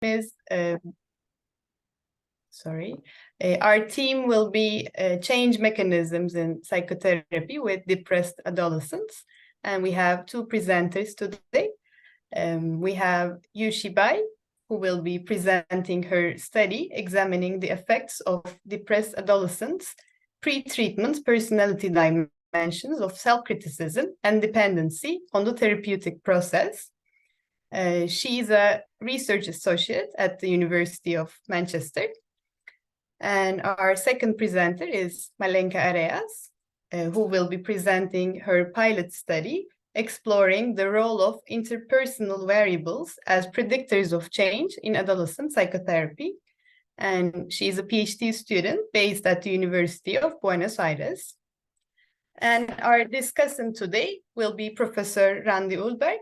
is our team will be change mechanisms in psychotherapy with depressed adolescents, and we have two presenters today. We have Yushi, who will be presenting her study examining the effects of depressed adolescents, pre-treatment personality dimensions of self-criticism and dependency on the therapeutic process. She is a research associate at the University of Manchester. And our second presenter is Malenka, who will be presenting her pilot study exploring the role of interpersonal variables as predictors of change in adolescent psychotherapy. And she is a PhD student based at the University of Buenos Aires. And our discussant today will be Professor Randi Ulberg,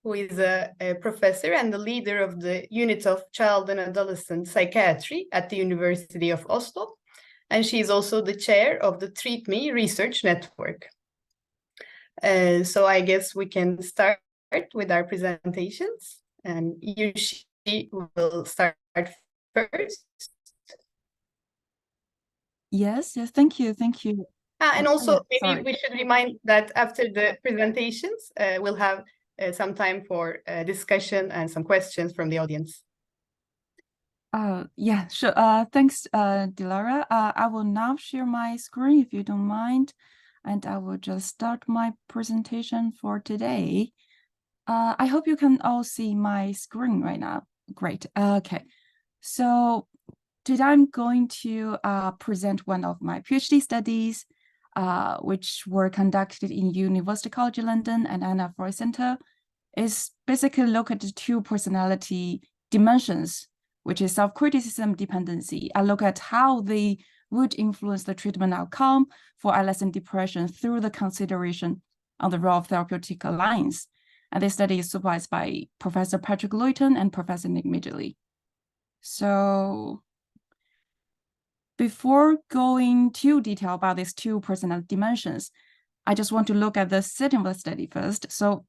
who is a professor and the leader of the Unit of Child and Adolescent Psychiatry at the University of Oslo. And she is also the chair of the Treat Me Research Network. So I guess we can start with our presentations, and Yushi will start first. Yes, thank you. And also, maybe we should remind that after the presentations, we'll have some time for discussion and some questions from the audience. Yeah, sure. Thanks, Dilara. I will now share my screen if you don't mind, and I will just start my presentation for today. I hope you can all see my screen right now. Great. Okay. So today I'm going to present one of my PhD studies, which were conducted in University College London and Anna Freud Center. Is basically look at the two personality dimensions, which is self-criticism, dependency. I look at how they would influence the treatment outcome for adolescent depression through the consideration on the role of therapeutic alliance. And this study is supervised by Professor Patrick Luyton and Professor Nick Midgley. So before going too detail about these two personality dimensions, I just want to look at the setting of the study first. So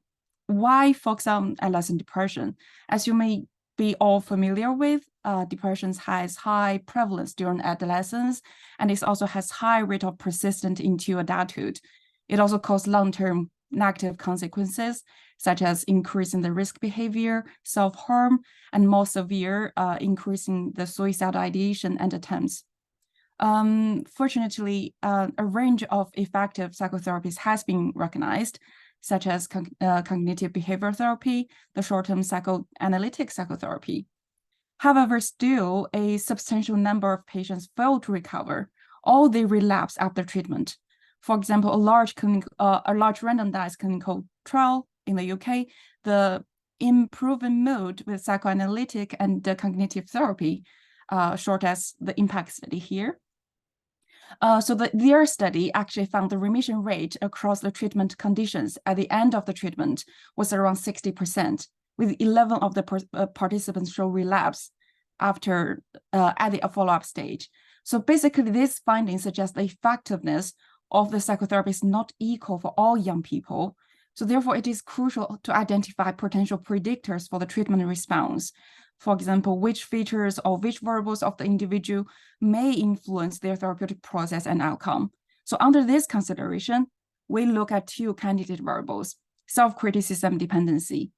why focus on adolescent depression? As you may be all familiar with, depression has high prevalence during adolescence, and it also has high rate of persistent into adulthood. It also causes long-term negative consequences, such as increasing the risk behavior, self-harm, and more severe, increasing the suicidal ideation and attempts. Fortunately, a range of effective psychotherapies has been recognized, such as cognitive behavioral therapy, the short-term psychoanalytic psychotherapy. However, still a substantial number of patients fail to recover, or they relapse after treatment. For example, a large randomized clinical trial in the UK, the improving mood with psychoanalytic and the cognitive therapy, short as the IMPACT study here. So their study actually found the remission rate across the treatment conditions at the end of the treatment was around 60%, with 11 of the participants show relapse after at the follow-up stage. So basically, this finding suggests the effectiveness of the psychotherapy is not equal for all young people. So therefore, it is crucial to identify potential predictors for the treatment response. For example, which features or which variables of the individual may influence their therapeutic process and outcome. So under this consideration, we look at two candidate variables, self-criticism, dependency.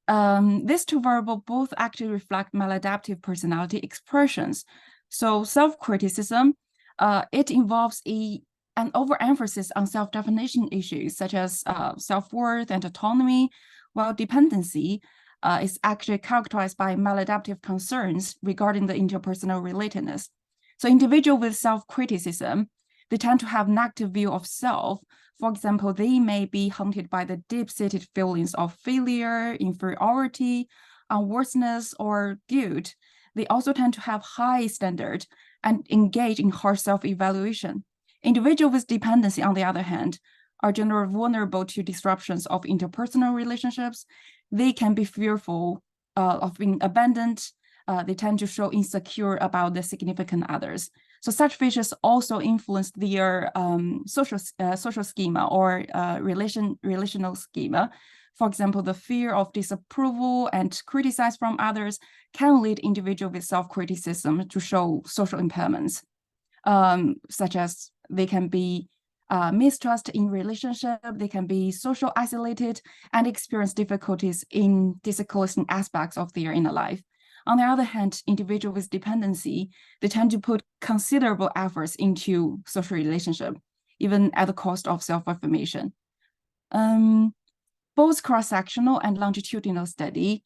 These two variables both actually reflect maladaptive personality expressions. So self-criticism, it involves an overemphasis on self-definition issues such as self-worth and autonomy, while dependency is actually characterized by maladaptive concerns regarding the interpersonal relatedness. So individuals with self-criticism, they tend to have negative view of self. For example, they may be haunted by the deep-seated feelings of failure, inferiority, unworthiness, or guilt. They also tend to have high standard and engage in harsh self-evaluation. Individuals with dependency, on the other hand, are generally vulnerable to disruptions of interpersonal relationships. They can be fearful of being abandoned. They tend to show insecure about the significant others. So such features also influence their social schema or relational schema, For example, the fear of disapproval and criticism from others can lead individuals with self-criticism to show social impairments, such as they can be mistrust in relationship, they can be social isolated, and experience difficulties in disclosing aspects of their inner life. On the other hand, individuals with dependency, they tend to put considerable efforts into social relationship, even at the cost of self-affirmation. Both cross-sectional and longitudinal study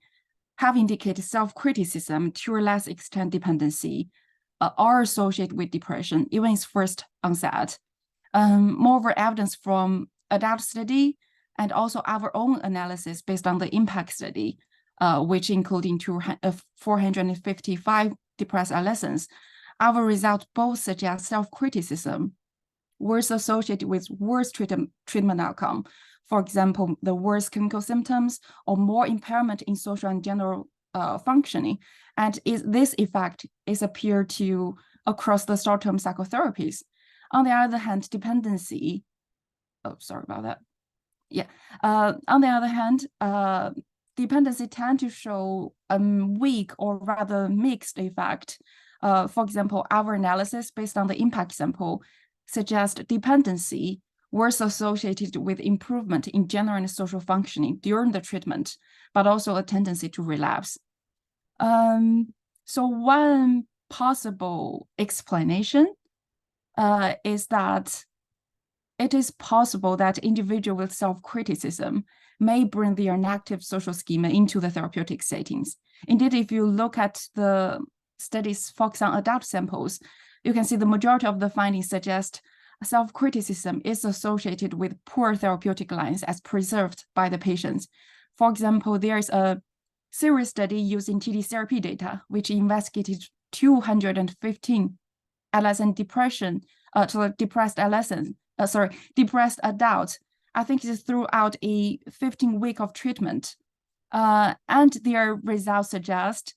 have indicated self-criticism to a less extent dependency are associated with depression, even its first onset. Moreover, evidence from adult study and also our own analysis based on the impact study, which including 455 depressed adolescents, our results both suggest self-criticism was associated with worse treatment outcome. For example, the worst clinical symptoms or more impairment in social and general functioning. And this effect is appeared to across the short-term psychotherapies. On the other hand, dependency, on the other hand, dependency tend to show a weak or rather mixed effect. For example, our analysis based on the impact sample suggests dependency was associated with improvement in general and social functioning during the treatment, but also a tendency to relapse. So one possible explanation is that it is possible that individuals with self-criticism may bring their negative social schema into the therapeutic settings. Indeed, if you look at the studies focused on adult samples, you can see the majority of the findings suggest self-criticism is associated with poor therapeutic lines as preserved by the patients. For example, there is a series study using TD therapy data, which investigated 215 adolescent depression depressed adults. I think it's throughout a 15-week of treatment. And their results suggest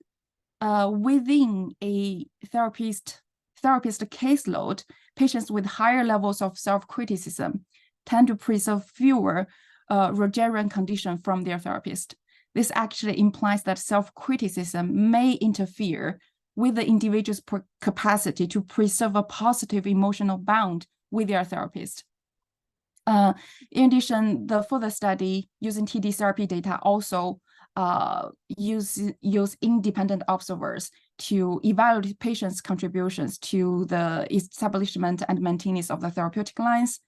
within a therapist caseload, patients with higher levels of self-criticism tend to preserve fewer Rogerian conditions from their therapist. This actually implies that self-criticism may interfere with the individual's capacity to preserve a positive emotional bond with their therapist. In addition, the further study using TD therapy data also use independent observers to evaluate patients' contributions to the establishment and maintenance of the therapeutic lines.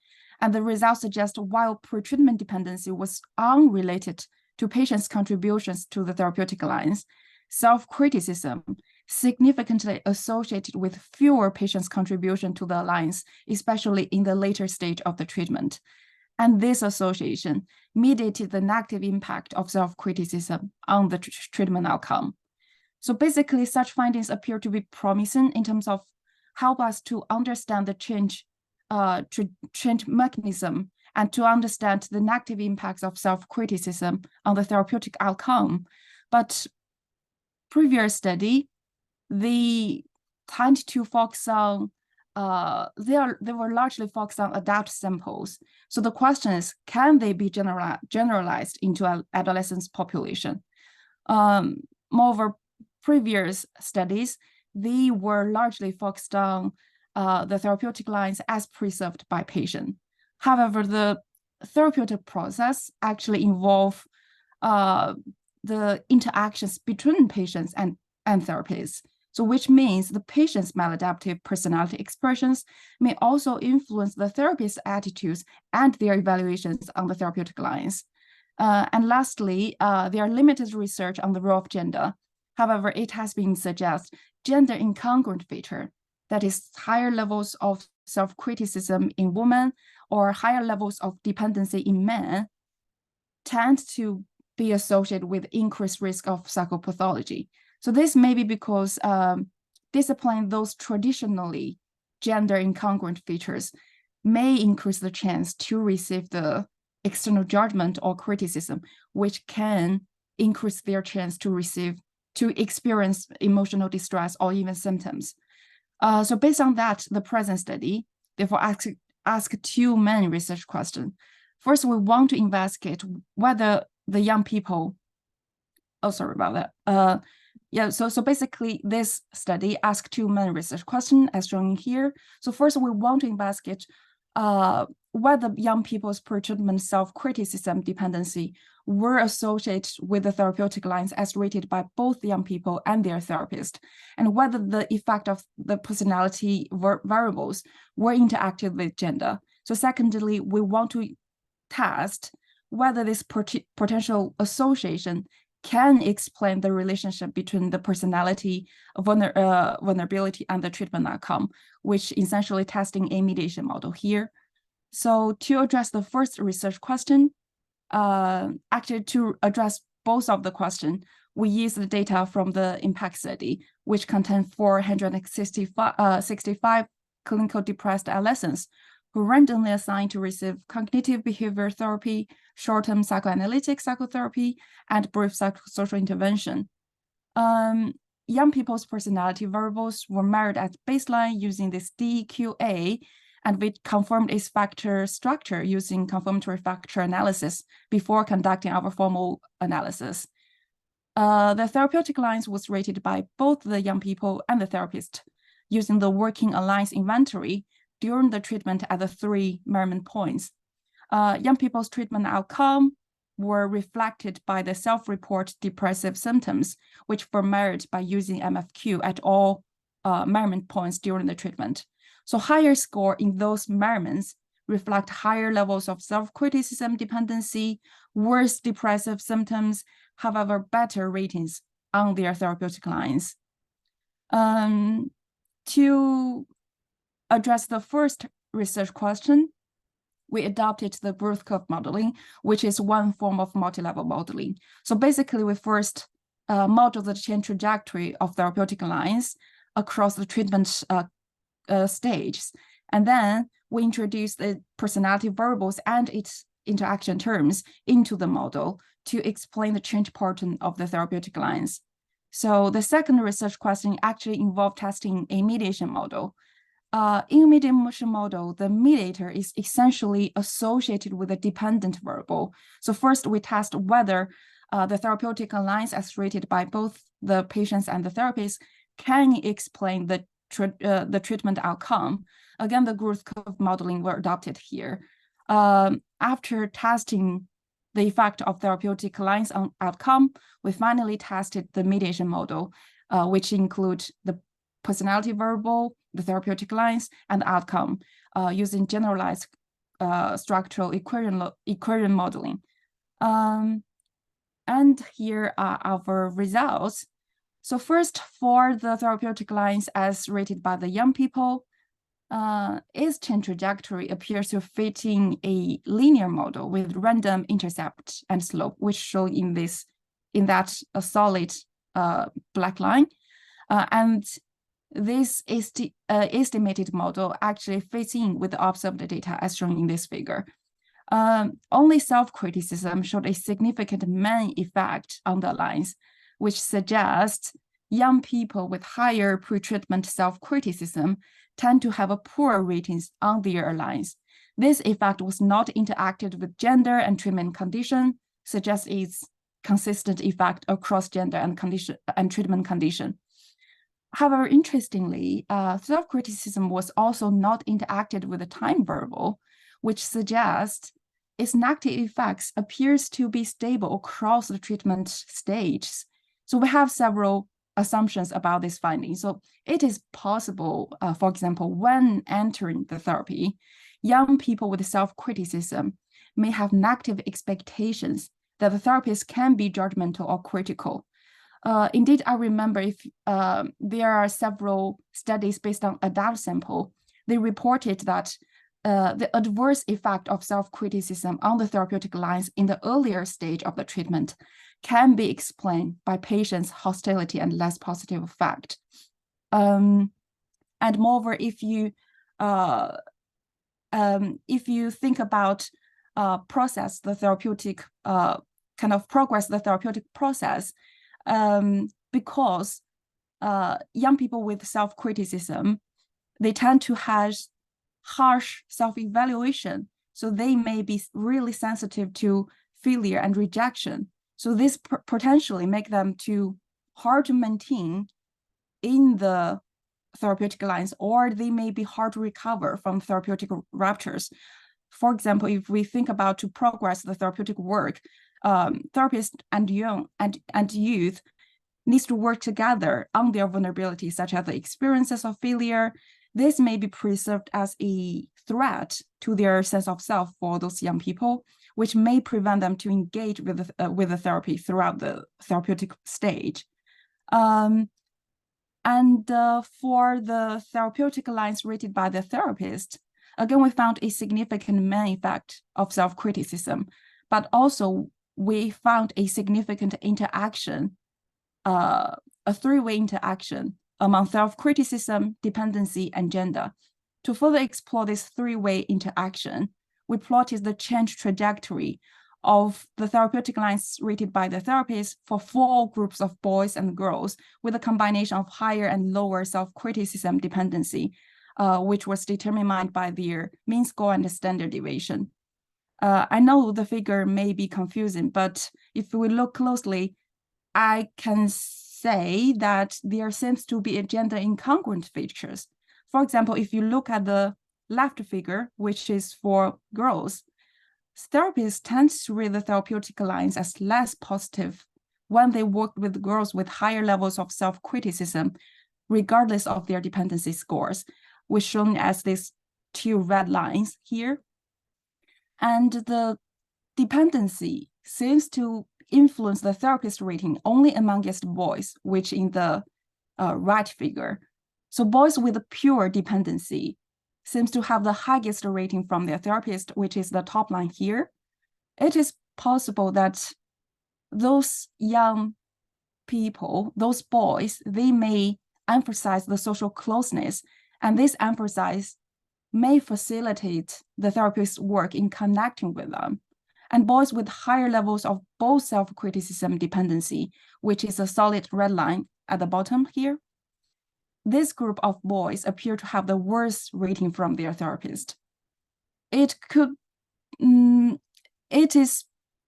And the results suggest while pre-treatment dependency was unrelated to patients' contributions to the therapeutic lines, self-criticism significantly associated with fewer patients' contribution to the lines, especially in the later stage of the treatment. And this association mediated the negative impact of self-criticism on the treatment outcome. So basically, such findings appear to be promising in terms of help us to understand the change mechanism and to understand the negative impacts of self-criticism on the therapeutic outcome. But previous study, they tend to focus on they were largely focused on adult samples. So the question is, can they be generalized into adolescents population? Moreover, previous studies, they were largely focused on the therapeutic lines as preserved by patient. However, the therapeutic process actually involve the interactions between patients and therapists. So which means the patient's maladaptive personality expressions may also influence the therapist's attitudes and their evaluations on the therapeutic lines. And lastly, there are limited research on the role of gender. However, it has been suggested gender incongruent feature, that is higher levels of self-criticism in women or higher levels of dependency in men, tend to be associated with increased risk of psychopathology. So this may be because disciplining those traditionally gender incongruent features may increase the chance to receive the external judgment or criticism, which can increase their chance to experience emotional distress or even symptoms. So based on that, the present study, therefore ask two main research questions. First, we want to investigate whether the young people. Oh, sorry about that. Yeah, so basically this study asked two main research questions as shown here. So first, we want to investigate whether young people's pre-treatment self-criticism dependency were associated with the therapeutic lines as rated by both young people and their therapist, and whether the effect of the personality variables were interactive with gender. So secondly, we want to test whether this potential association can explain the relationship between the personality, vulnerability, and the treatment outcome, which essentially testing a mediation model here. So to address the first research question, actually to address both of the questions, we use the data from the impact study, which contained 465 clinical depressed adolescents who randomly assigned to receive cognitive behavior therapy, short-term psychoanalytic psychotherapy, and brief psychosocial intervention. Young people's personality variables were measured at baseline using this DQA, and we confirmed its factor structure using confirmatory factor analysis before conducting our formal analysis. The therapeutic lines was rated by both the young people and the therapist using the working alliance inventory during the treatment at the 3 measurement points. Young people's treatment outcome were reflected by the self-report depressive symptoms, which were measured by using MFQ at all measurement points during the treatment. So higher score in those measurements reflect higher levels of self-criticism dependency, worse depressive symptoms, however, better ratings on their therapeutic lines. To address the first research question, we adopted the growth curve modeling, which is one form of multi-level modeling. So basically, we first model the change trajectory of therapeutic lines across the treatment stages. And then we introduce the personality variables and its interaction terms into the model to explain the change pattern of the therapeutic lines. So the second research question actually involved testing a mediation model. In a mediation model, the mediator is essentially associated with a dependent variable. So first, we test whether the therapeutic lines as rated by both the patients and the therapist can explain the treatment outcome. Again, the growth curve modeling were adopted here. After testing the effect of therapeutic lines on outcome, we finally tested the mediation model, which include the personality variable, the therapeutic lines, and outcome using generalized structural equation modeling. And here are our results. So first, for the therapeutic lines as rated by the young people, its change trajectory appears to fit in a linear model with random intercept and slope, which shown in that solid black line. And this estimated model actually fits in with the observed data as shown in this figure. Only self-criticism showed a significant main effect on the lines, which suggests young people with higher pre-treatment self-criticism tend to have a poorer ratings on their lines. This effect was not interacted with gender and treatment condition, suggests its consistent effect across gender and condition and treatment condition. However, interestingly, self-criticism was also not interacted with the time variable, which suggests its negative effects appears to be stable across the treatment stages. So we have several assumptions about this finding. So it is possible, for example, when entering the therapy, young people with self-criticism may have negative expectations that the therapist can be judgmental or critical. Indeed, I remember if there are several studies based on adult sample, they reported that the adverse effect of self-criticism on the therapeutic lines in the earlier stage of the treatment can be explained by patients' hostility and less positive effect. And moreover, if you think about progress the therapeutic process, because young people with self-criticism, they tend to have harsh self-evaluation. So they may be really sensitive to failure and rejection. So this potentially make them too hard to maintain in the therapeutic lines, or they may be hard to recover from therapeutic ruptures. For example, if we think about to progress the therapeutic work, therapists and youth needs to work together on their vulnerabilities, such as the experiences of failure. This may be perceived as a threat to their sense of self for those young people, which may prevent them to engage with the therapy throughout the therapeutic stage. For the therapeutic lines rated by the therapist, again, we found a significant main effect of self-criticism, but also we found a significant interaction, a three-way interaction among self-criticism, dependency, and gender. To further explore this three-way interaction, we plotted the change trajectory of the therapeutic lines rated by the therapist for 4 groups of boys and girls with a combination of higher and lower self-criticism dependency, which was determined by their mean score and the standard deviation. I know the figure may be confusing, but if we look closely, I can say that there seems to be a gender incongruent features. For example, if you look at the left figure, which is for girls, therapists tend to read the therapeutic lines as less positive when they work with girls with higher levels of self-criticism, regardless of their dependency scores, which shown as these 2 red lines here. And the dependency seems to influence the therapist rating only amongst boys, which in the right figure. So boys with a pure dependency seems to have the highest rating from their therapist, which is the top line here. It is possible that those young people, those boys, they may emphasize the social closeness, and this emphasis may facilitate the therapist's work in connecting with them. And boys with higher levels of both self-criticism dependency, which is a solid red line at the bottom here, this group of boys appear to have the worst rating from their therapist. It is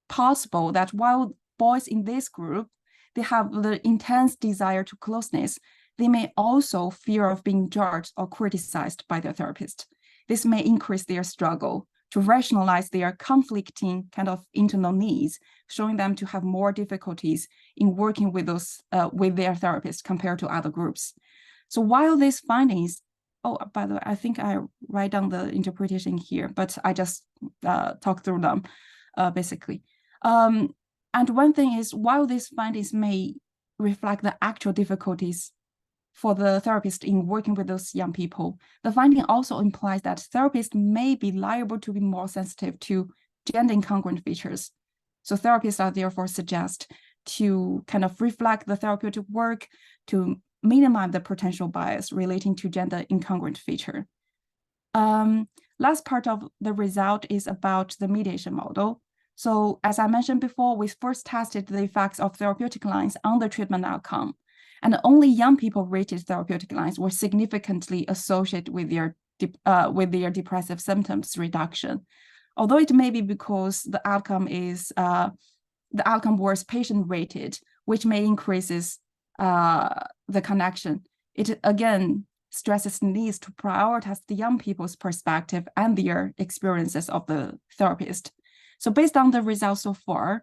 possible that while boys in this group, they have the intense desire to closeness, they may also fear of being judged or criticized by their therapist. This may increase their struggle to rationalize their conflicting kind of internal needs, showing them to have more difficulties in working with their therapist compared to other groups. So while these findings, by the way, I think I write down the interpretation here, but I just talk through them basically. And one thing is, while these findings may reflect the actual difficulties for the therapist in working with those young people, the finding also implies that therapists may be liable to be more sensitive to gender incongruent features. So therapists are therefore suggest to kind of reflect the therapeutic work to minimize the potential bias relating to gender incongruent feature. Last part of the result is about the mediation model. So as I mentioned before, we first tested the effects of therapeutic lines on the treatment outcome, and only young people rated therapeutic lines were significantly associated with their depressive symptoms reduction. Although it may be because the outcome was patient rated, which may increases the connection. It again stresses the needs to prioritize the young people's perspective and their experiences of the therapist. So based on the results so far,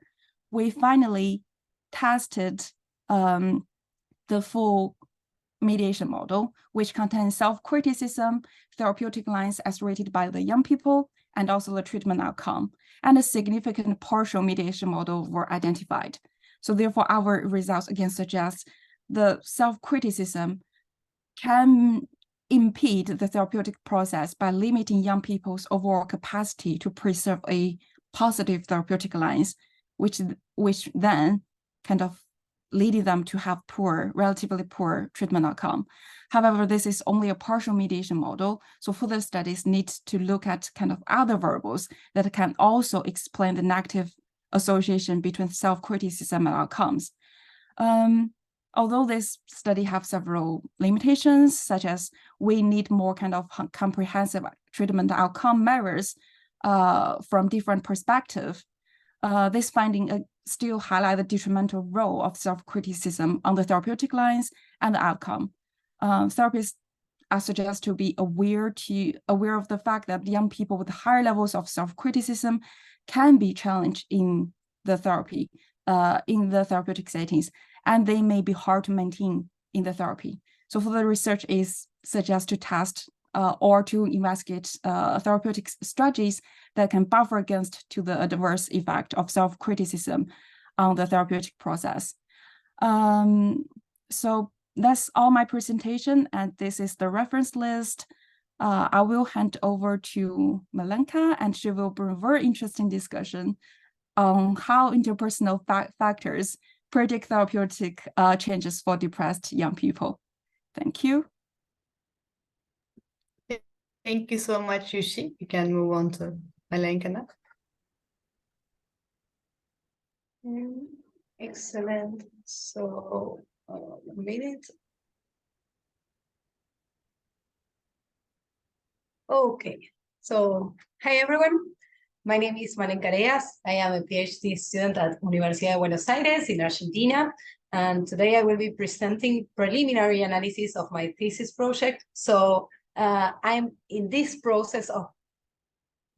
we finally tested the full mediation model, which contains self-criticism, therapeutic lines as rated by the young people, and also the treatment outcome. And a significant partial mediation model were identified. So therefore, our results again suggest the self-criticism can impede the therapeutic process by limiting young people's overall capacity to preserve a positive therapeutic lines, which then kind of leading them to have relatively poor treatment outcome. However, this is only a partial mediation model, so further studies need to look at kind of other variables that can also explain the negative association between self-criticism and outcomes. Although this study have several limitations, such as we need more kind of comprehensive treatment outcome measures from different perspectives. This finding still highlight the detrimental role of self-criticism on the therapeutic lines and the outcome. Therapists are suggested to be aware of the fact that young people with higher levels of self-criticism can be challenged in the therapeutic settings, and they may be hard to maintain in the therapy. So for the research is suggest to test or to investigate therapeutic strategies that can buffer against to the adverse effect of self-criticism on the therapeutic process. So that's all my presentation, and this is the reference list. I will hand over to Malenka, and she will bring a very interesting discussion on how interpersonal factors predict therapeutic changes for depressed young people. Thank you. Thank you so much, Yushi. You can move on to Malenka now. Excellent. So, 1 minute. Okay. So, hi everyone. My name is Malenka. I am a PhD student at Universidad de Buenos Aires in Argentina. And today I will be presenting preliminary analysis of my thesis project. So I'm in this process of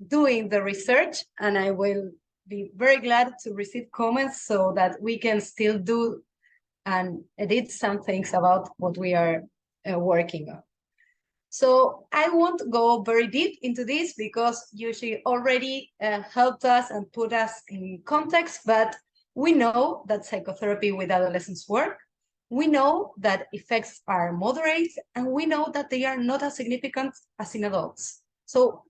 doing the research, and I will be very glad to receive comments so that we can still do and edit some things about what we are working on. So I won't go very deep into this because Yushi already helped us and put us in context, but we know that psychotherapy with adolescents work. We know that effects are moderate, and we know that they are not as significant as in adults. So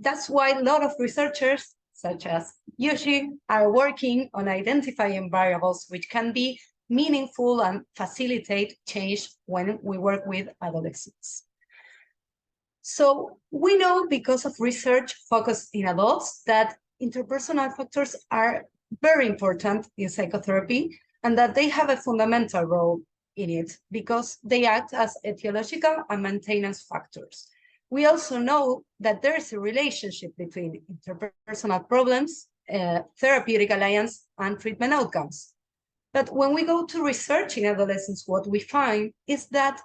that's why a lot of researchers, such as Yushi, are working on identifying variables which can be meaningful and facilitate change when we work with adolescents. So we know, because of research focused in adults, that interpersonal factors are very important in psychotherapy, and that they have a fundamental role in it because they act as etiological and maintenance factors. We also know that there is a relationship between interpersonal problems, therapeutic alliance, and treatment outcomes. But when we go to research in adolescents, what we find is that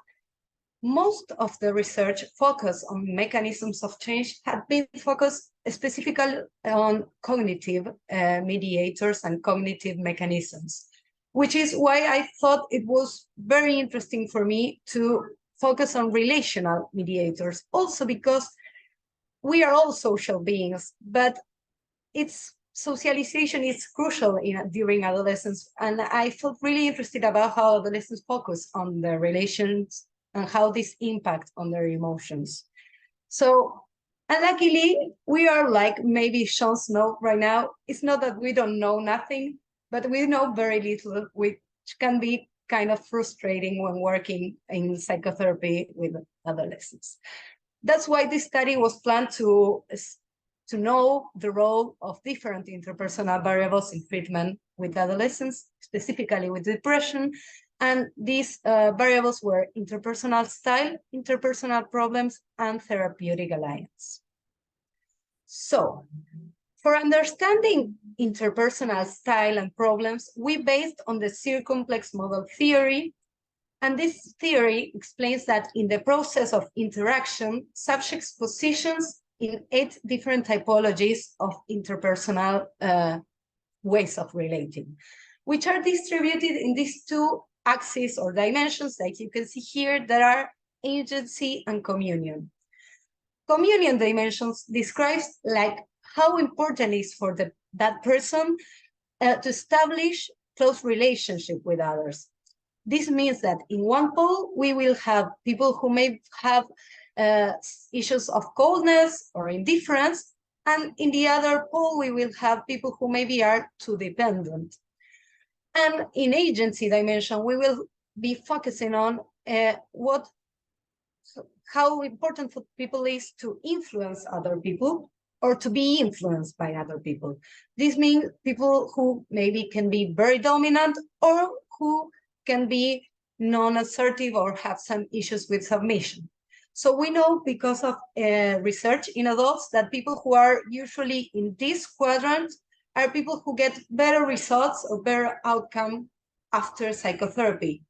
most of the research focus on mechanisms of change had been focused specifically on cognitive mediators and cognitive mechanisms, which is why I thought it was very interesting for me to focus on relational mediators, also because we are all social beings, but its socialization is crucial during adolescence. And I felt really interested about how adolescents focus on their relations and how this impacts on their emotions. So, unluckily, we are like maybe Jon Snow right now. It's not that we don't know nothing, but we know very little, which can be kind of frustrating when working in psychotherapy with adolescents. That's why this study was planned to know the role of different interpersonal variables in treatment with adolescents, specifically with depression. And these variables were interpersonal style, interpersonal problems, and therapeutic alliance. So, for understanding interpersonal style and problems, we based on the circumplex model theory. And this theory explains that in the process of interaction, subjects positions in 8 different typologies of interpersonal ways of relating, which are distributed in these 2 axes or dimensions, like you can see here, that are agency and communion. Communion dimensions describes like how important it is for that person to establish close relationship with others. This means that in one pole, we will have people who may have issues of coldness or indifference, and in the other pole, we will have people who maybe are too dependent. And in agency dimension, we will be focusing on how important for people is to influence other people or to be influenced by other people. This means people who maybe can be very dominant or who can be non-assertive or have some issues with submission. So we know, because of research in adults, that people who are usually in this quadrant are people who get better results or better outcome after psychotherapy.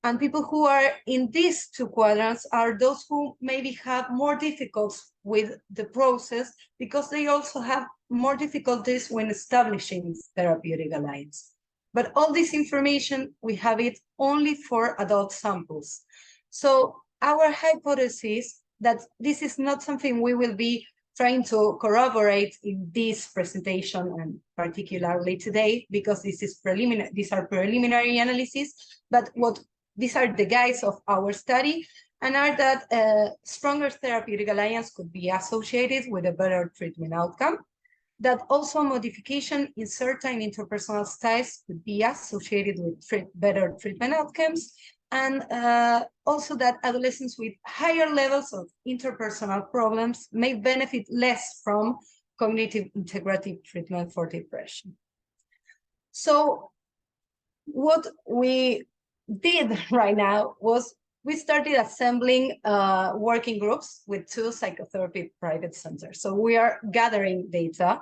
And people who are in these two quadrants are those who maybe have more difficulties with the process because they also have more difficulties when establishing therapeutic alliance. But all this information, we have it only for adult samples. So our hypothesis that this is not something we will be trying to corroborate in this presentation and particularly today, because this is preliminary, these are preliminary analyses, but what these are the guides of our study, and are that stronger therapeutic alliance could be associated with a better treatment outcome, that also modification in certain interpersonal styles could be associated with better treatment outcomes, and also that adolescents with higher levels of interpersonal problems may benefit less from cognitive integrative treatment for depression. So what we did right now was we started assembling working groups with 2 psychotherapy private centers. So we are gathering data.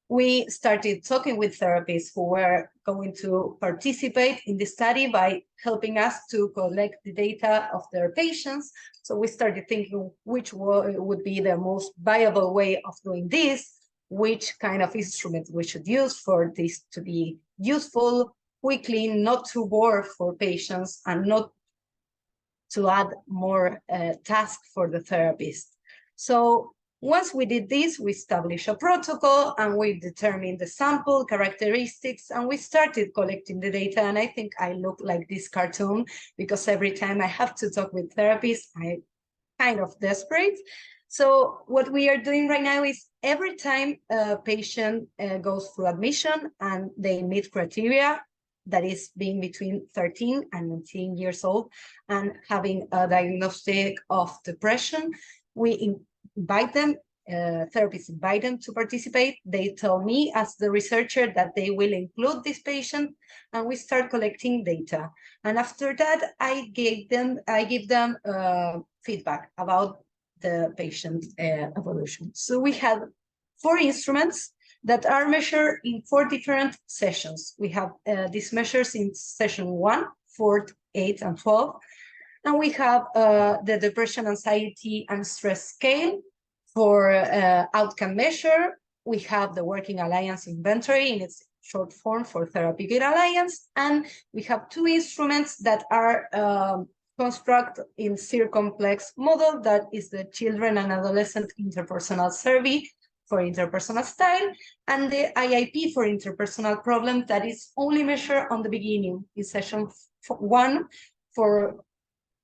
We started talking with therapists who were going to participate in the study by helping us to collect the data of their patients. So we started thinking which would be the most viable way of doing this, which kind of instrument we should use for this to be useful, quickly, not too bored for patients, and not to add more tasks for the therapist. So once we did this, we established a protocol and we determined the sample characteristics, and we started collecting the data. And I think I look like this cartoon because every time I have to talk with therapists, I'm kind of desperate. So what we are doing right now is every time a patient goes through admission and they meet criteria, that is being between 13 and 19 years old and having a diagnostic of depression, we invite them, therapists invite them to participate. They tell me as the researcher that they will include this patient, and we start collecting data. And after that, I give them feedback about the patient evolution. So we have 4 instruments that are measured in 4 different sessions. We have these measures in session 1, 4, 8, and 12. And we have the depression, anxiety, and stress scale for outcome measure. We have the working alliance inventory in its short form for therapeutic alliance. And we have 2 instruments that are constructed in circumplex model, that is the children and adolescent interpersonal survey for interpersonal style, and the IIP for interpersonal problem that is only measured on the beginning in session 1.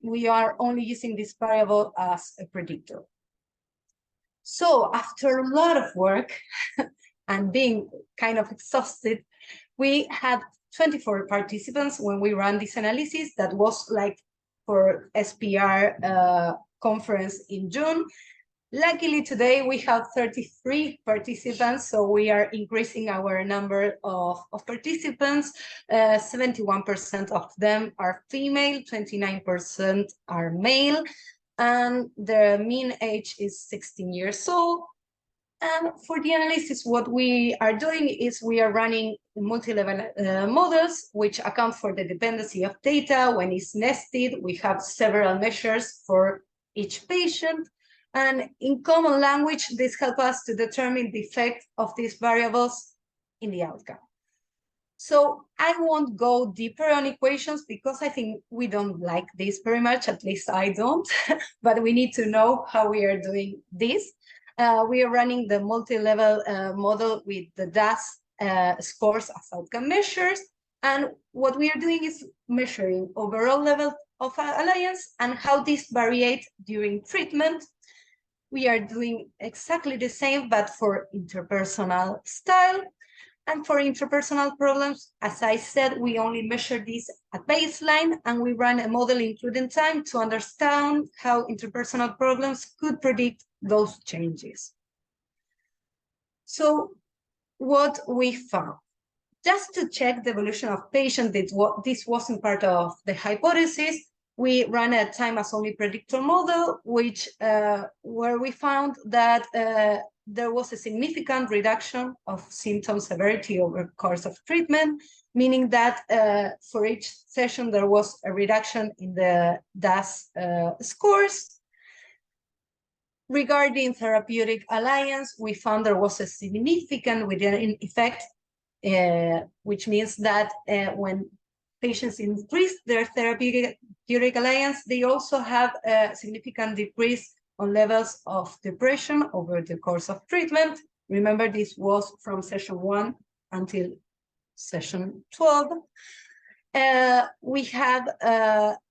We are only using this variable as a predictor. So after a lot of work and being kind of exhausted, we had 24 participants when we ran this analysis. That was like for SPR conference in June. Luckily, today we have 33 participants, so we are increasing our number of participants. 71% of them are female, 29% are male, and the mean age is 16 years old. And for the analysis, what we are doing is we are running multi-level models, which account for the dependency of data. When it's nested, we have several measures for each patient. And in common language, this helps us to determine the effect of these variables in the outcome. So I won't go deeper on equations because I think we don't like this very much, at least I don't, but we need to know how we are doing this. We are running the multi-level model with the DAS scores as outcome measures. And what we are doing is measuring overall level of alliance and how this varies during treatment. We are doing exactly the same, but for interpersonal style. And for interpersonal problems, as I said, we only measure this at baseline, and we run a model including time to understand how interpersonal problems could predict those changes. So what we found, just to check the evolution of patients, this wasn't part of the hypothesis, we ran a time as only predictor model, which where we found that there was a significant reduction of symptom severity over the course of treatment, meaning that for each session there was a reduction in the DAS scores. Regarding therapeutic alliance, we found there was a significant within effect, which means that when patients increase their therapeutic alliance, they also have a significant decrease on levels of depression over the course of treatment. Remember, this was from session 1 until session 12. We have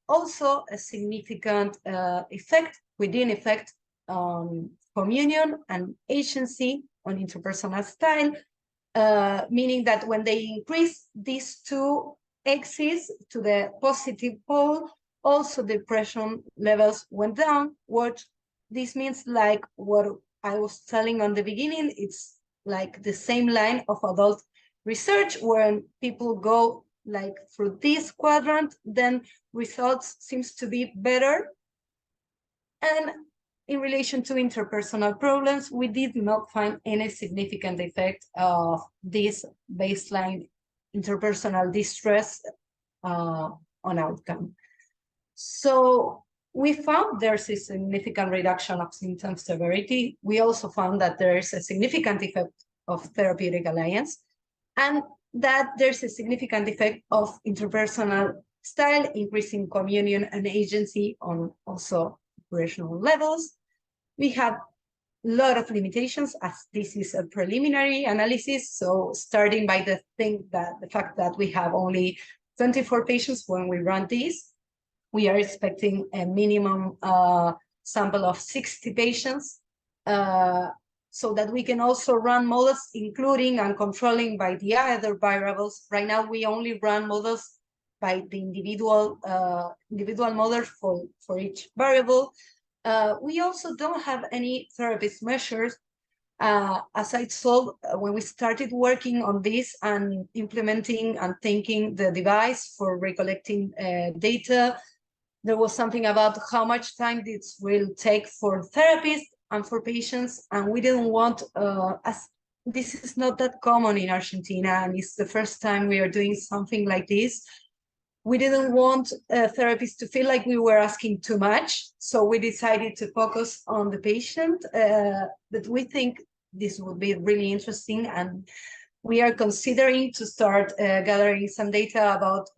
also a significant effect on communion and agency, on interpersonal style, meaning that when they increase these two axes to the positive pole, also depression levels went down. What this means, like what I was telling on the beginning, it's like the same line of adult research. When people go like through this quadrant, then results seems to be better. And in relation to interpersonal problems, we did not find any significant effect of this baseline interpersonal distress on outcome. So we found there's a significant reduction of symptom severity. We also found that there is a significant effect of therapeutic alliance, and that there's a significant effect of interpersonal style, increasing communion and agency on also operational levels. We have a lot of limitations, as this is a preliminary analysis. So starting by the fact that we have only 24 patients when we run this, we are expecting a minimum sample of 60 patients, so that we can also run models, including and controlling by the other variables. Right now, we only run models by the individual models for each variable. We also don't have any therapist measures. As I told, when we started working on this and implementing and thinking the device for recollecting data, there was something about how much time this will take for therapists and for patients, and we didn't want, as this is not that common in Argentina, and it's the first time we are doing something like this, we didn't want therapists to feel like we were asking too much. So we decided to focus on the patient, but we think this would be really interesting, and we are considering to start gathering some data about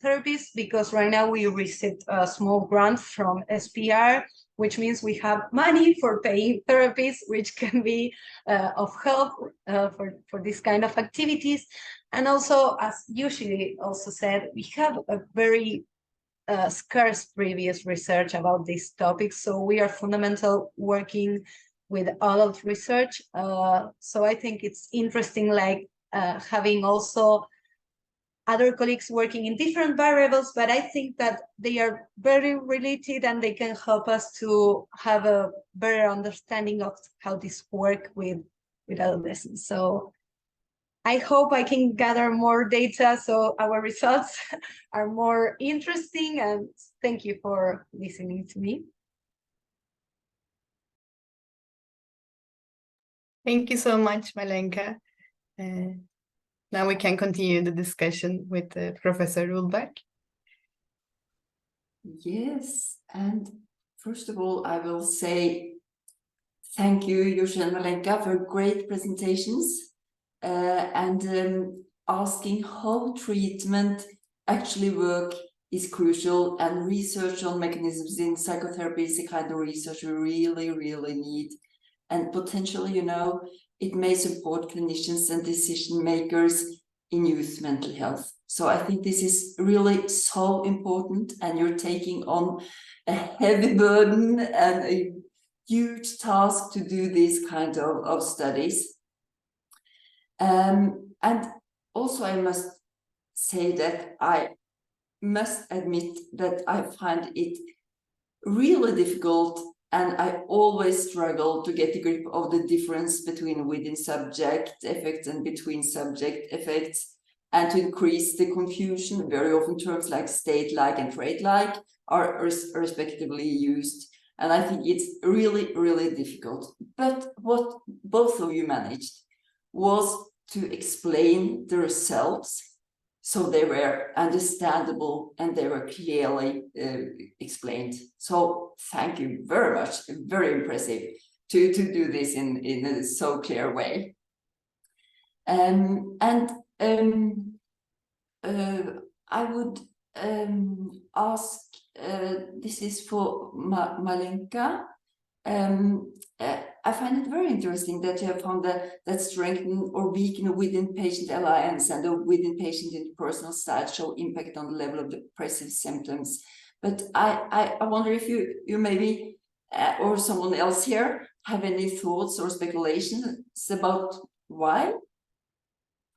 therapists, because right now we received a small grant from SPR, which means we have money for paying therapists, which can be of help for this kind of activities. And also, as Yushi also said, we have a very scarce previous research about this topic, so we are fundamental working with adult research. So I think it's interesting, like having also other colleagues working in different variables, but I think that they are very related and they can help us to have a better understanding of how this works with adolescents. So I hope I can gather more data so our results are more interesting, and thank you for listening to me. Thank you so much, Malenka. Now we can continue the discussion with Professor Ulberg. Yes, and first of all, I will say thank you, Yushi and Malenka, for great presentations and asking how treatment actually work is crucial, and research on mechanisms in psychotherapy is the kind of research we really, really need. And potentially, you know, it may support clinicians and decision makers in youth mental health. So I think this is really so important, and you're taking on a heavy burden and a huge task to do these kind of studies. And also I must say that I must admit that I find it really difficult, and I always struggle to get a grip of the difference between within subject effects and between subject effects, and to increase the confusion. Very often terms like state-like and trait-like are respectively used. And I think it's really, really difficult. But what both of you managed was to explain the results so they were understandable and they were clearly explained. So thank you very much. Very impressive to do this in a so clear way. I would ask, this is for Malenka. I find it very interesting that you have found that strengthen or weaken within patient alliance and the within patient interpersonal style show impact on the level of depressive symptoms. But I wonder if you maybe, or someone else here, have any thoughts or speculations about why?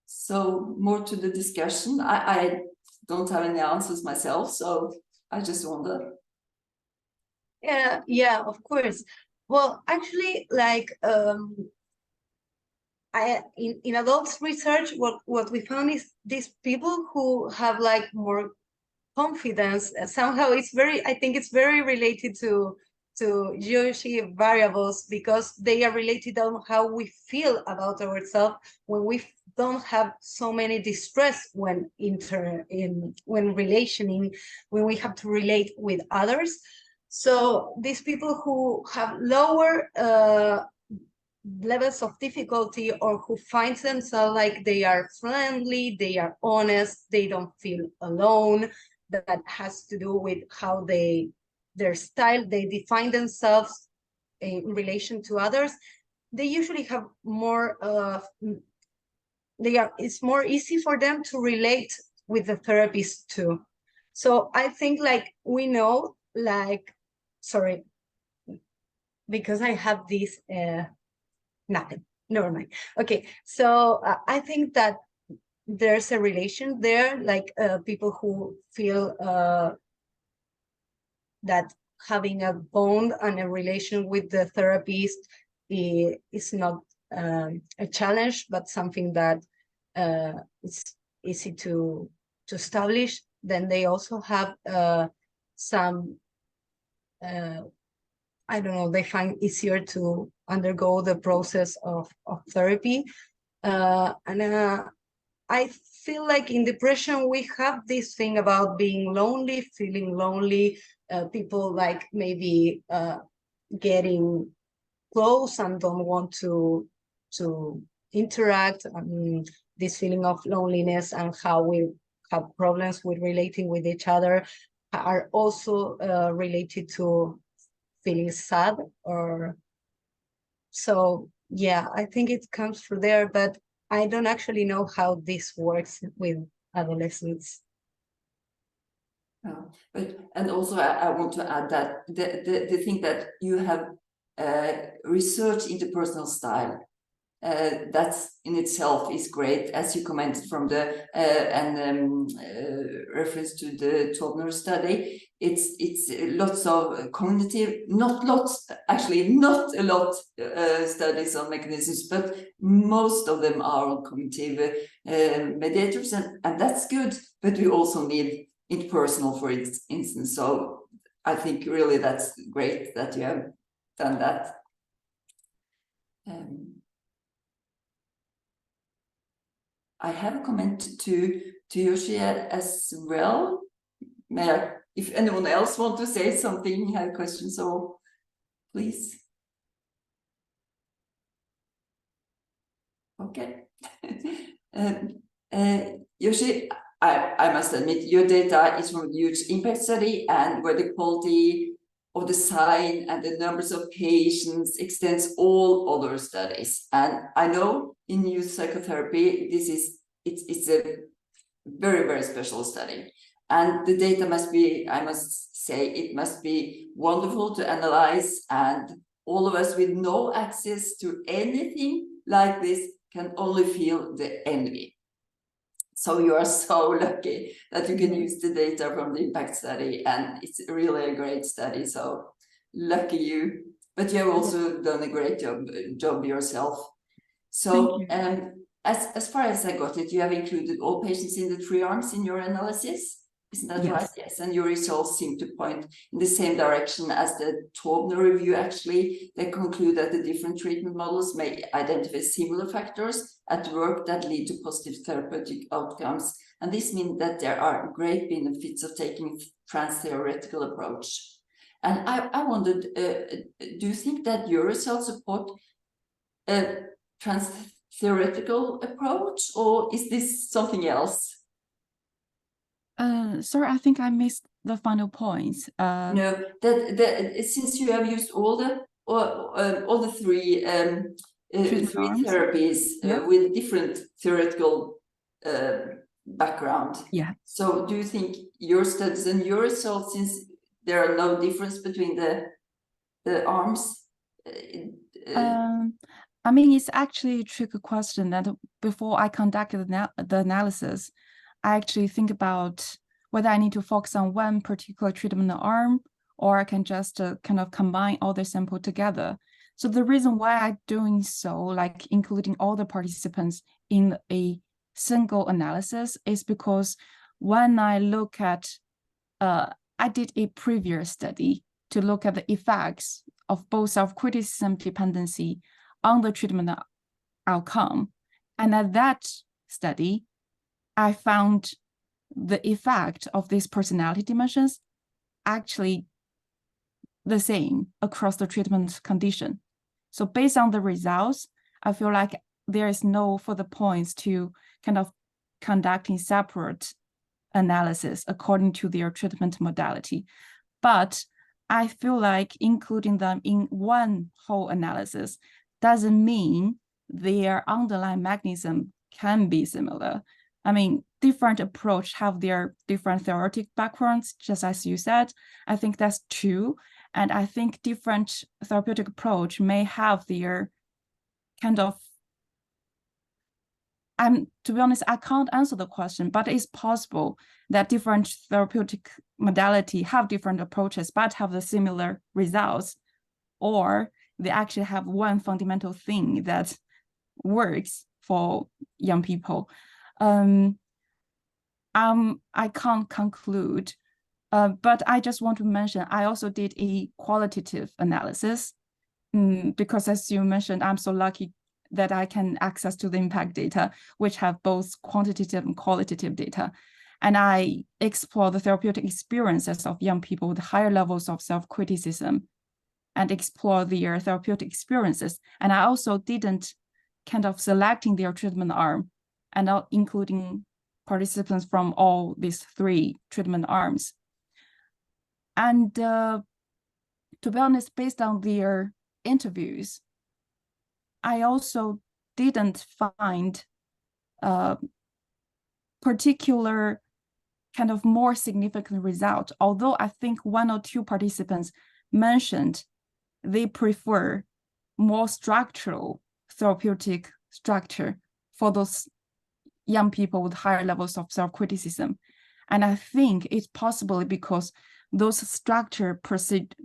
So more to the discussion. I don't have any answers myself, so I just wonder. Yeah, of course. Well, actually, like in adults research, what we found is these people who have like more confidence, somehow I think it's very related to Yushi variables, because they are related on how we feel about ourselves when we don't have so many distress when relationing, when we have to relate with others. So these people who have lower levels of difficulty, or who find themselves like they are friendly, they are honest, they don't feel alone, that has to do with how their style, they define themselves in relation to others. They usually have more it's more easy for them to relate with the therapist too. So I think like we know, like, sorry, because I have this nothing, never mind. Okay, so I think that there's a relation there, like people who feel that having a bond and a relation with the therapist is not a challenge, but something that it's easy to establish. Then they also have some I don't know, they find easier to undergo the process of therapy. I feel like in depression, we have this thing about being lonely, feeling lonely, people like maybe getting close and don't want to interact. This feeling of loneliness and how we have problems with relating with each other are also related to feeling sad. Or so yeah, I think it comes from there, but I don't actually know how this works with adolescents. Oh, and also I want to add that the thing that you have research into personal style, that's in itself is great, as you commented from the reference to the Tobner study. It's lots of cognitive, not a lot studies on mechanisms, but most of them are on cognitive mediators, and that's good. But we also need interpersonal, for instance. So I think really that's great that you have done that. I have a comment to Yushi as well. If anyone else want to say something, have questions, so please. Okay. Yushi, I must admit, your data is from a huge impact study, and where the quality of the sign and the numbers of patients extends all other studies. And I know in new psychotherapy, it's a very, very special study. And the data must be, I must say, it must be wonderful to analyze, and all of us with no access to anything like this can only feel the envy. So you are so lucky that you can use the data from the impact study, and it's really a great study, so lucky you. But you have also done a great job yourself. So as far as I got it, you have included all patients in the 3 arms in your analysis. Isn't that Yes. right? Yes, and your results seem to point in the same direction as the Taubner review, actually. They conclude that the different treatment models may identify similar factors at work that lead to positive therapeutic outcomes. And this means that there are great benefits of taking trans-theoretical approach. And I wondered, do you think that your results support a trans-theoretical approach, or is this something else? Sorry, I think I missed the final points. No, that since you have used all the three therapies with different theoretical background. Yeah. So do you think your studies and your results, since there are no difference between the arms? I mean, it's actually a tricky question that before I conducted the analysis, I actually think about whether I need to focus on one particular treatment arm, or I can just kind of combine all the sample together. So the reason why I'm doing so, like including all the participants in a single analysis, is because when I look at, I did a previous study to look at the effects of both self-criticism dependency on the treatment outcome. And at that study, I found the effect of these personality dimensions actually the same across the treatment condition. So based on the results, I feel like there is no further points to kind of conducting separate analysis according to their treatment modality. But I feel like including them in one whole analysis doesn't mean their underlying mechanism can be similar. I mean, different approach have their different theoretic backgrounds, just as you said. I think that's true. And I think different therapeutic approach may have their kind of, to be honest, I can't answer the question, but it's possible that different therapeutic modality have different approaches, but have the similar results, or they actually have one fundamental thing that works for young people. I can't conclude, but I just want to mention, I also did a qualitative analysis because as you mentioned, I'm so lucky that I can access to the impact data, which have both quantitative and qualitative data. And I explore the therapeutic experiences of young people with higher levels of self-criticism and explore their therapeutic experiences. And I also didn't kind of selecting their treatment arm and including participants from all these three treatment arms. And to be honest, based on their interviews, I also didn't find particular kind of more significant result, although I think one or two participants mentioned they prefer more structural therapeutic structure for those young people with higher levels of self-criticism. And I think it's possibly because those structure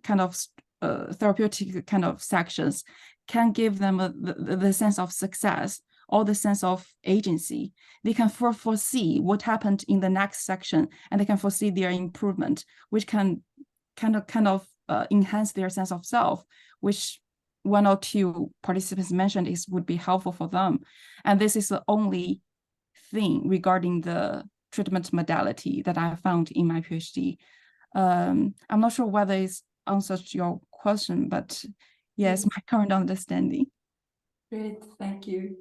kind of therapeutic kind of sections can give them the sense of success or the sense of agency. They can foresee what happened in the next section, and they can foresee their improvement, which can kind of enhance their sense of self, which one or two participants mentioned would be helpful for them. And this is the only thing regarding the treatment modality that I found in my PhD. I'm not sure whether it's answered your question, but yes, my current understanding. Great, thank you.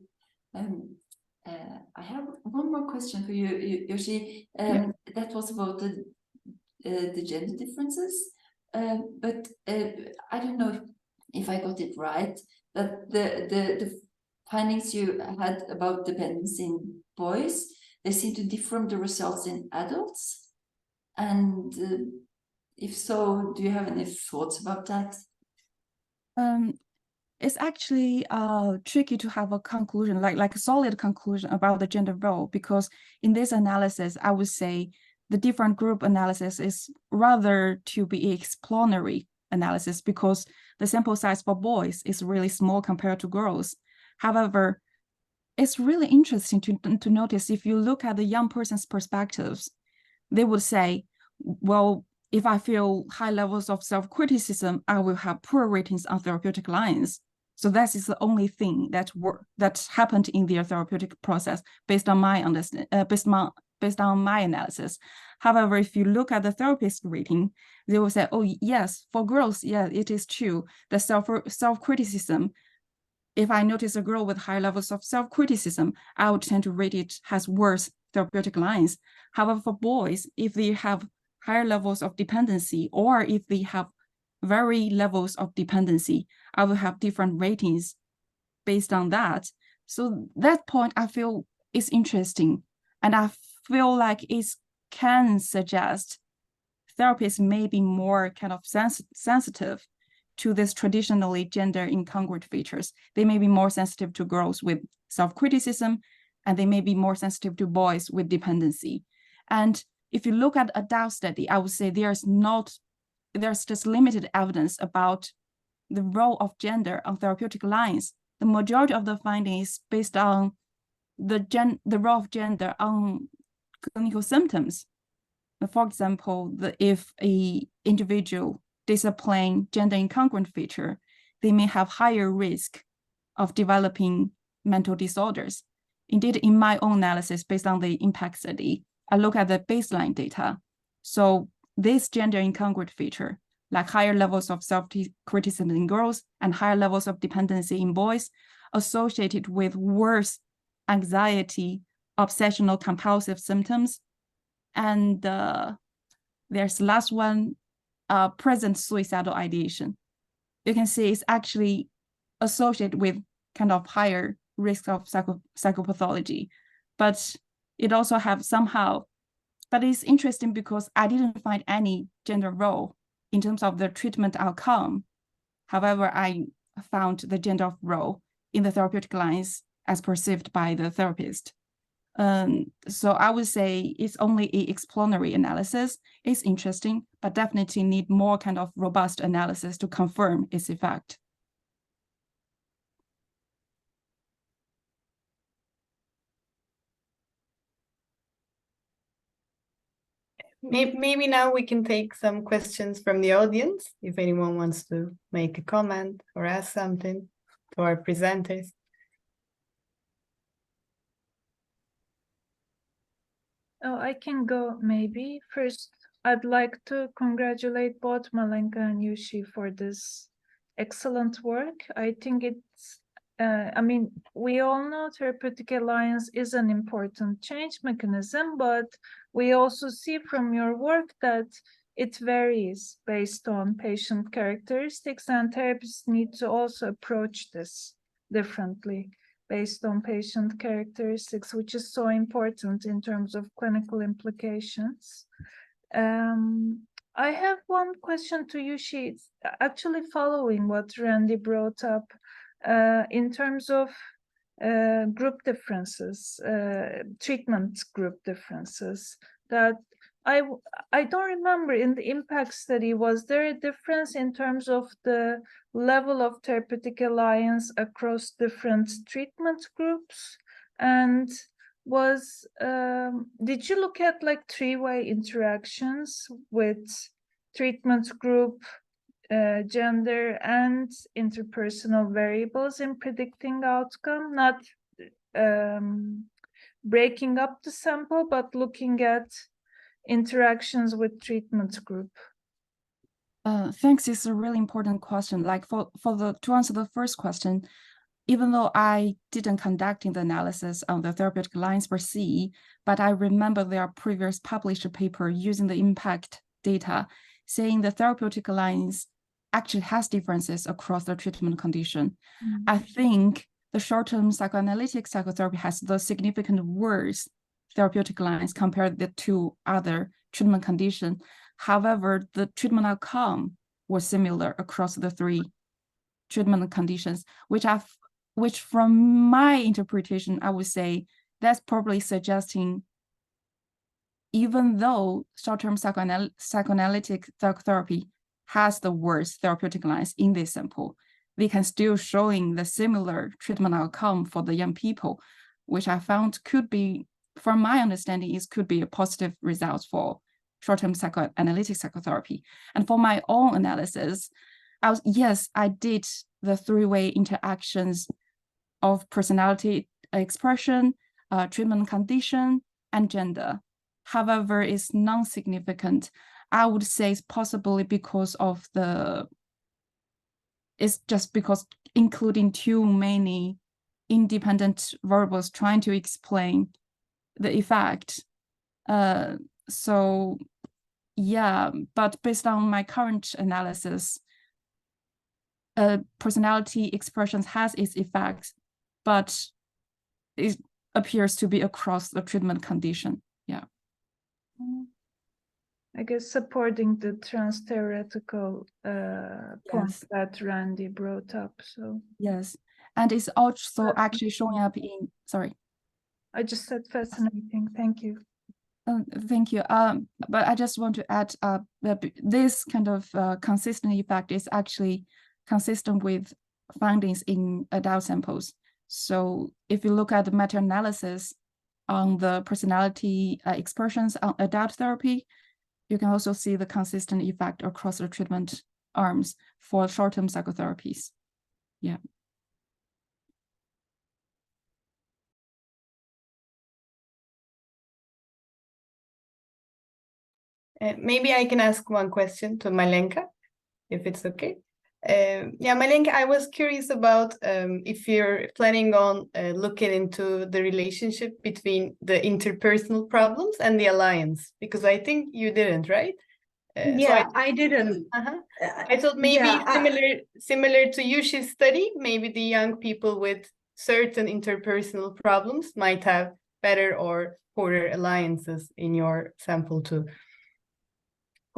I have one more question for you, Yushi. That was about the gender differences, but I don't know if I got it right, that the findings you had about dependence in boys, they seem to differ from the results in adults. And if so, do you have any thoughts about that? It's actually tricky to have a conclusion, like a solid conclusion about the gender role, because in this analysis, I would say the different group analysis is rather to be exploratory analysis because the sample size for boys is really small compared to girls. However, it's really interesting to notice if you look at the young person's perspectives, they would say, well, if I feel high levels of self-criticism, I will have poor ratings on therapeutic lines. So that is the only thing that happened in their therapeutic process based on my based on my analysis. However, if you look at the therapist rating, they will say, oh yes, for girls, yeah, it is true. The self-criticism, if I notice a girl with high levels of self-criticism, I would tend to rate it as worse therapeutic lines. However, for boys, if they have higher levels of dependency, or if they have very levels of dependency, I will have different ratings based on that. So that point I feel is interesting. And I feel like it can suggest therapists may be more kind of sensitive to this traditionally gender incongruent features. They may be more sensitive to girls with self-criticism, and they may be more sensitive to boys with dependency. And if you look at adult study, I would say there's just limited evidence about the role of gender on therapeutic lines. The majority of the findings based on the role of gender on clinical symptoms. For example, if an individual displays gender incongruent feature, they may have higher risk of developing mental disorders. Indeed, in my own analysis based on the impact study, I look at the baseline data. So this gender incongruent feature, like higher levels of self-criticism in girls and higher levels of dependency in boys, associated with worse anxiety, obsessional compulsive symptoms, and there's last one, present suicidal ideation. You can see it's actually associated with kind of higher risk of psychopathology, but it also have somehow, but it's interesting because I didn't find any gender role in terms of the treatment outcome. However, I found the gender role in the therapeutic lines as perceived by the therapist. So I would say it's only an exploratory analysis. It's interesting, but definitely need more kind of robust analysis to confirm its effect. Maybe now we can take some questions from the audience, if anyone wants to make a comment or ask something to our presenters. Oh, I can go maybe. First, I'd like to congratulate both Malenka and Yushi for this excellent work. I think it's, I mean, we all know therapeutic alliance is an important change mechanism, but we also see from your work that it varies based on patient characteristics, and therapists need to also approach this differently based on patient characteristics, which is so important in terms of clinical implications. I have one question to Yushi, actually following what Randi brought up in terms of group differences, treatment group differences, that I don't remember in the impact study, was there a difference in terms of the level of therapeutic alliance across different treatment groups? And was did you look at like three-way interactions with treatment group, gender, and interpersonal variables in predicting outcome, not breaking up the sample, but looking at interactions with treatment group? Thanks. It's a really important question. Like to answer the first question, even though I didn't conduct the analysis on the therapeutic lines per se, but I remember there are previous published paper using the impact data saying the therapeutic lines actually has differences across the treatment condition. Mm-hmm. I think the short-term psychoanalytic psychotherapy has the significant worse therapeutic lines compared to other treatment condition. However, the treatment outcome was similar across the three treatment conditions, which from my interpretation, I would say that's probably suggesting even though short-term psychoanalytic psychotherapy has the worst therapeutic lines in this sample, they can still showing the similar treatment outcome for the young people, which I found could be from my understanding, it could be a positive result for short-term psychoanalytic psychotherapy. And for my own analysis, I did the three-way interactions of personality expression, treatment condition, and gender. However, it's non-significant. I would say it's possibly because of it's just because including too many independent variables trying to explain the effect. So yeah, but based on my current analysis, personality expressions has its effects, but it appears to be across the treatment condition. Yeah. I guess supporting the trans-theoretical point Yes. that Randi brought up. So Yes, and it's also actually showing up in, sorry. I just said fascinating. Thank you. Thank you. But I just want to add that this kind of consistent effect is actually consistent with findings in adult samples. So if you look at the meta-analysis on the personality expressions on adult therapy, you can also see the consistent effect across the treatment arms for short-term psychotherapies. Yeah. Maybe I can ask one question to Malenka, if it's okay. Yeah, Malenka, I was curious about if you're planning on looking into the relationship between the interpersonal problems and the alliance, because I think you didn't, right? Yeah, I didn't. I thought maybe Yeah, similar to Yushi's study, maybe the young people with certain interpersonal problems might have better or poorer alliances in your sample too.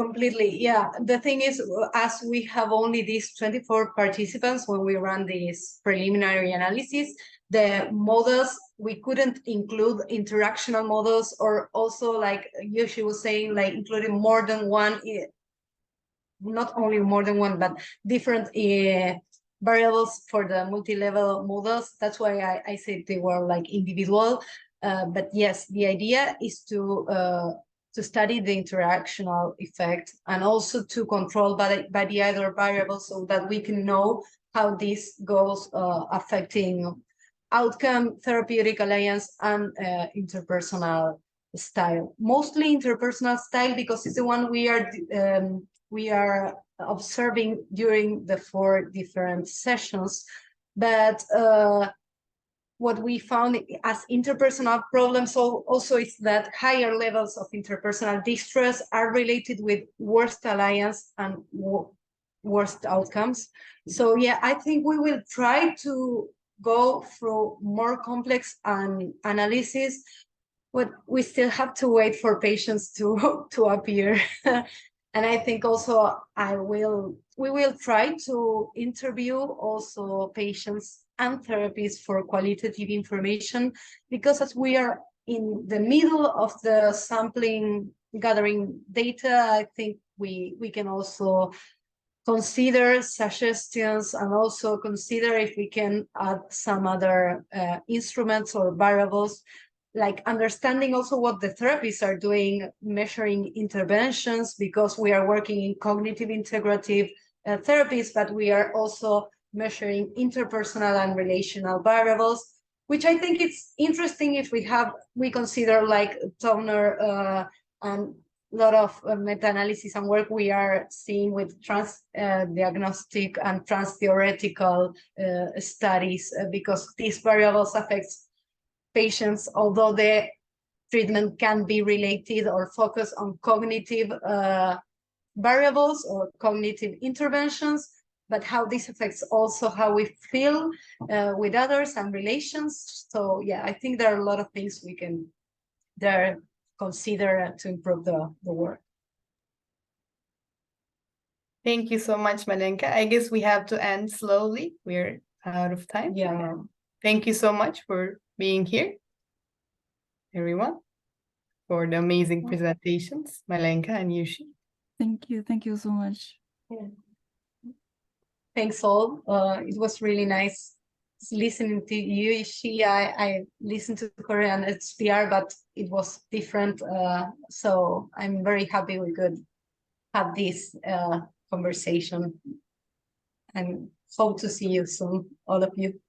completely. Yeah. The thing is, as we have only these 24 participants when we run this preliminary analysis, the models, we couldn't include interactional models, or also, like Yushi was saying, like including more than one, not only more than one, but different variables for the multi-level models. That's why I said they were like individual. But yes, the idea is to study the interactional effect and also to control by the other variables, so that we can know how this goes affecting outcome, therapeutic alliance, and interpersonal style. Mostly interpersonal style, because it's the one we are observing during the 4 different sessions. But what we found as interpersonal problems also is that higher levels of interpersonal distress are related with worst alliance and worst outcomes. So yeah, I think we will try to go through more complex analysis, but we still have to wait for patients to appear. And I think also we will try to interview also patients and therapists for qualitative information, because as we are in the middle of the sampling gathering data, I think we can also consider suggestions and also consider if we can add some other instruments or variables, like understanding also what the therapists are doing, measuring interventions, because we are working in cognitive integrative therapies, but we are also measuring interpersonal and relational variables, which I think it's interesting if we consider like Towner and a lot of meta-analysis and work we are seeing with trans-diagnostic and trans-theoretical studies, because these variables affects patients, although the treatment can be related or focus on cognitive variables or cognitive interventions, but how this affects also how we feel with others and relations. So yeah, I think there are a lot of things we can consider to improve the work. Thank you so much, Malenka. I guess we have to end slowly. We're out of time. Yeah. Thank you so much for being here, everyone, for the amazing presentations, Malenka and Yushi. Thank you so much. Yeah. Thanks all. It was really nice listening to Yushi, I listened to Korean HDR, but it was different. So I'm very happy we could have this conversation, and hope to see you soon, all of you.